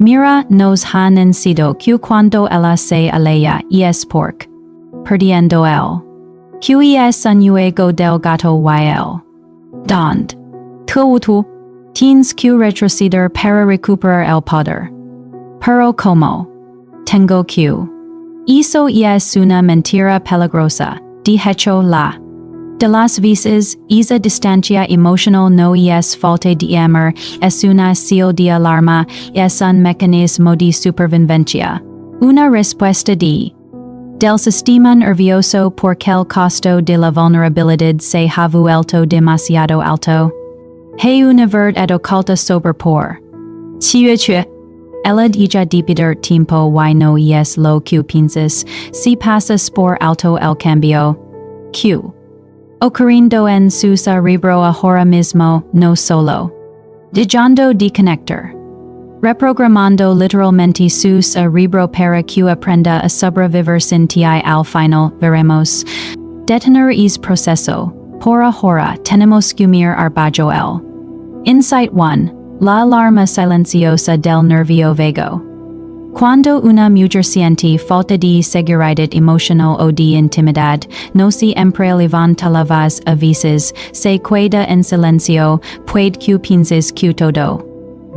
Mira nos ha nacido que cuando ella se alea es porque, perdiendo el, que es un juego del gato y el, donde, tú, tienes que retroceder para recuperar el poder. Pero como, tengo que, eso es una mentira peligrosa, de hecho de las veces, esa distancia emocional no es falta de amor, es una señal de alarma, es un mecanismo de supervivencia. Una respuesta del sistema nervioso porque el costo de la vulnerabilidad se ha vuelto demasiado alto. Hay una verdad oculta sobre por. Ella deja de pedir tiempo y no es lo que piensas, si pasas por alto el cambio. Q. Ocurriendo en su cerebro ahora mismo, no solo. Dejando de conectar. Reprogramando literalmente su cerebro para que aprenda a sobrevivir sin ti al final, veremos. Detener es proceso. Por ahora tenemos que mirar bajo el. Insight 1. La alarma silenciosa del nervio vago. Cuando una mujer siente falta de seguridad emocional o de intimidad, no siempre levanta la voz a veces, se queda en silencio, puede que pienses que todo.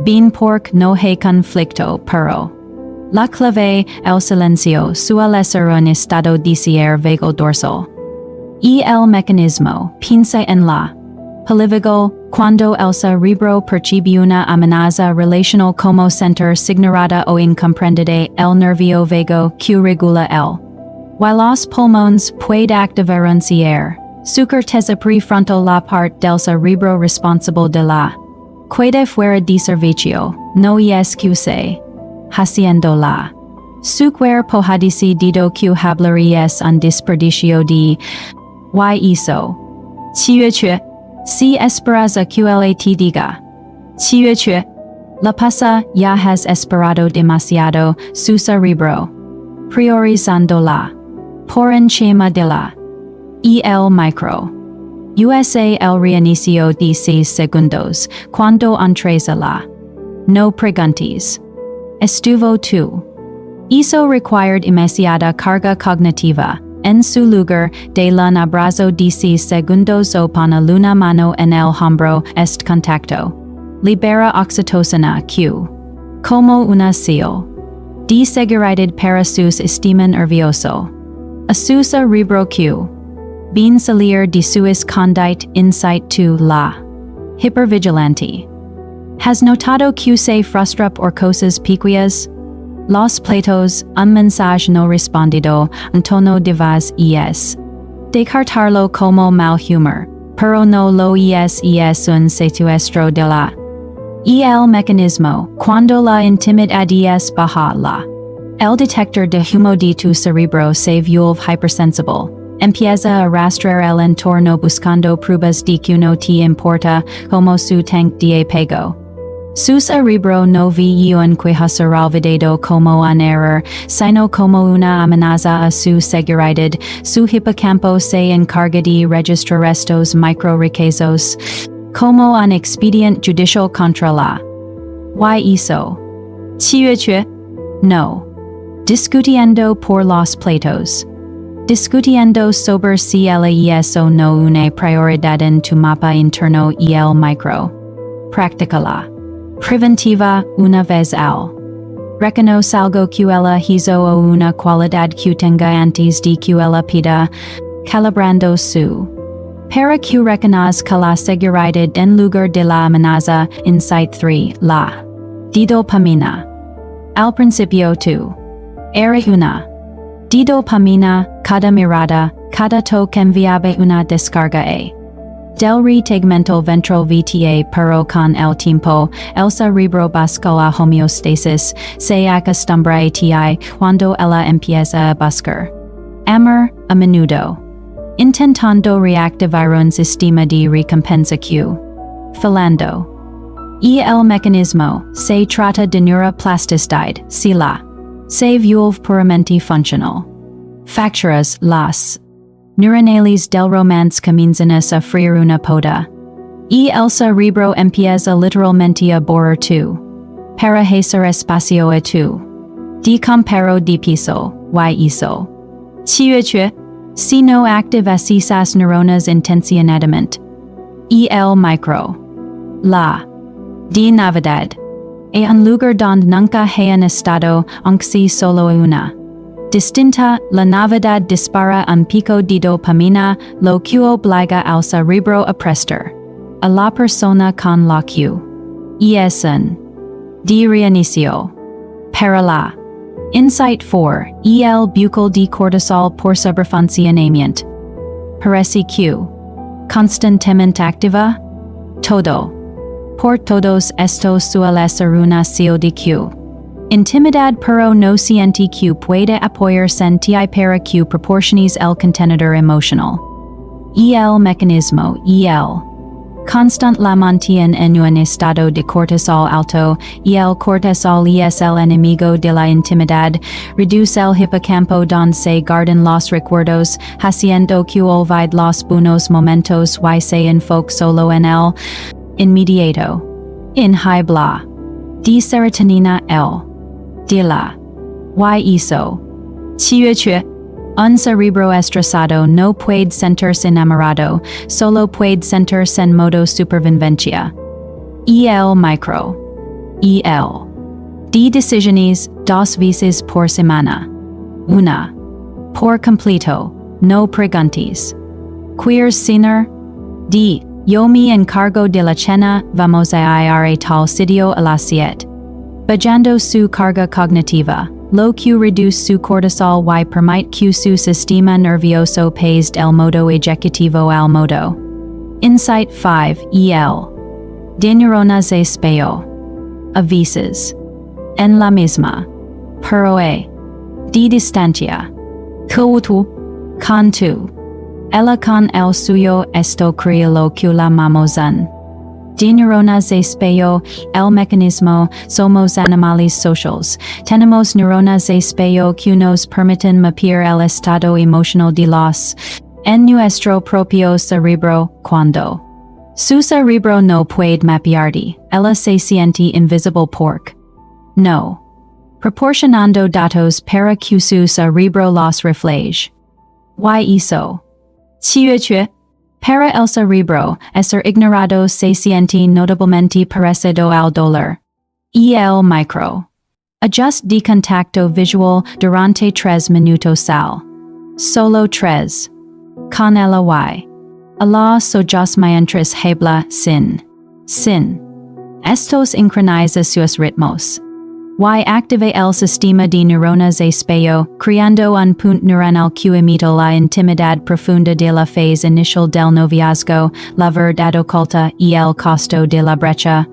Bien porque no hay conflicto, pero. La clave, el silencio, suele ser un estado de ser vago dorsal. Y el mecanismo, piensa en la. Polivagal, cuando el cerebro percibe una amenaza relacional como sentir ignorada o incomprendida, el nervio vago que regula el. Y los pulmones puede activar un cierre. Su corteza prefrontal, la parte del cerebro responsable de la. Queda fuera de servicio, no es que se. Haciendo la. Su cuerpo ha decidido que hablar es un desperdicio de. Y eso. Si esperas a que él te diga. La pasa ya has esperado demasiado, su cerebro. Priorizándola. Por encima de la. Y el micro. USA el reinicio de 6 segundos, cuando entres a la. No preguntes. Estuvo tú. Eso required demasiada carga cognitiva. En su lugar, de un abrazo de 6 segundos o pone una mano en el hombro, este contacto. Libera oxitocina Q. Como una señal. De seguridad para su sistema nervioso. A su cerebro Q. Bien salir de su conducta insight to la. Hipervigilante. Has notado que se frustra por cosas pequeñas? Los platos, un mensaje no respondido, un tono de voz es. Descartarlo como mal humor, pero no lo es un secuestro de la. Y el mecanismo, cuando la intimidad es baja la. El detector de humo de tu cerebro se vuelve hypersensible. Empieza a rastrear el entorno buscando pruebas de que no te importa, como su tank de apego. Su cerebro no ve un queja ser olvidado como un error, sino como una amenaza a su seguridad. Su hipocampo se encarga de registrar estos micro-requesos como un expediente judicial contra la. ¿Y eso? No. Discutiendo por los platos. Discutiendo sobre si el es o no una prioridad en tu mapa interno y el micro. Practícala. Preventiva, una vez al. Reconoce algo que ella hizo o una cualidad que tenga antes de que ella pida, calibrando su. Para que reconozca la seguridad en lugar de la amenaza, Insight 3, la. De dopamina. Al principio tú. Era una. De dopamina, cada mirada, cada toque enviaba una descarga del retegmento ventral VTA pero con el tiempo, el cerebro busca la homeostasis, se acostumbra a ti cuando ella empieza a buscar. Amor, a menudo. Intentando reactivar un sistema de recompensa que. Falando. Y el mecanismo, se trata de neuroplasticidad, si la. Se vuelve puramente funcional. Facturas, las. Neuronales del romance comienzan a sufrir una poda. Y el cerebro empieza literalmente a borrar tu. para hacer espacio a tu. De comparo de piso, y hizo. 7月 si no activas esas neuronas intencionadamente. El micro. La. De Navidad. Un lugar donde nunca hayan estado, aunque si solo una. Distinta, la Navidad dispara un pico de dopamina, lo que obliga al cerebro a prestar a la persona con la que es un de reinicio. Para la. Insight 4. El bucle de cortisol por sobrefuncionamiento. Parece que constantemente activa. Todo. Por todos estos suele ser una de que intimidad pero no siente que puede apoyarse en ti para que proporciones el contenedor emocional. El mecanismo. El constant la mantiene en un estado de cortisol alto, y el cortisol es el enemigo de la intimidad, reduce el hipocampo donde se guardan los recuerdos, haciendo que olvide los buenos momentos y se enfoque solo en el inmediato. In high bla. De serotonina el. De la. Y hizo. 7月 Un cerebro estresado no puede sentirse enamorado, solo puede sentirse en modo supervivencia. El micro. El. De decisiones, 2 veces por semana. Una. Por completo, no preguntes. Quieres cenar? De. Yo me encargo de la cena, vamos a ir a tal sitio a las 7. Bajando su carga cognitiva. Lo que reduce su cortisol y permite que su sistema nervioso pase del modo ejecutivo al modo. Insight 5. El. De neuronas de espejo. A veces. En la misma. Pero de distancia. Con tu. Ella con el suyo esto crea lo que llamamos un. De neuronas de espejo, el mecanismo, somos animales sociales, tenemos neuronas de espejo que nos permiten mapear el estado emocional de los en nuestro propio cerebro, cuando su cerebro no puede mapearte, ella se siente invisible porque no proporcionando datos para que su cerebro los refleje. Y hizo. 7月 Para el cerebro, ser ignorado se siente notablemente parecido al dolor. El micro. Ajust de contacto visual durante 3 minutos al. Solo 3. Con el y. Allah sojos mientras habla sin. Estos sincroniza sus ritmos. Y active el sistema de neuronas de espejo, creando un punto neuronal que imita la intimidad profunda de la fase inicial del noviazgo, la verdad oculta y el costo de la brecha.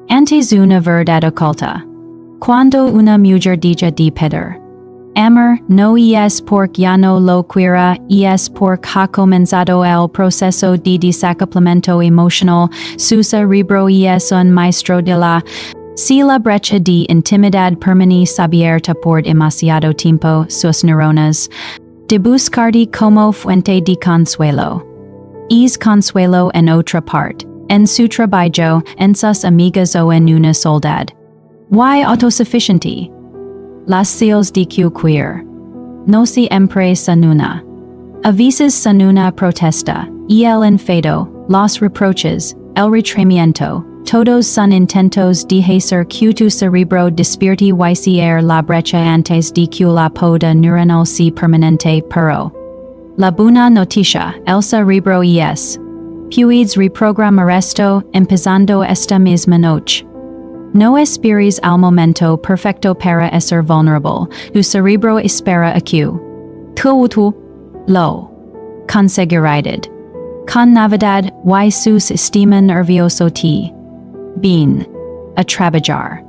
Antes una verdad oculta. Cuando una mujer deja de pedir amor, no es porque ya no lo quiera, es porque ha comenzado el proceso de desacoplamiento emocional, su cerebro es un maestro de la. Si la brecha de intimidad permanece abierta por demasiado tiempo, sus neuronas de buscarte como fuente de consuelo. Es consuelo en otra parte, en su trabajo, en sus amigas o en una soledad. Y autosuficiente. Las seals de que queer. No siempre son una. A veces son una protesta, y el enfado, los reproches, el retraimiento. Todos son intentos de hacer que tu cerebro despierte y cierre la brecha antes de que la poda neuronal se permanente, pero la buena noticia, el cerebro puedes reprogramar esto, empezando esta misma noche. No esperes al momento perfecto para ser vulnerable, tu cerebro espera a que tú lo conseguirás. Con Navidad y su sistema nervioso te. Bien. A trabajar.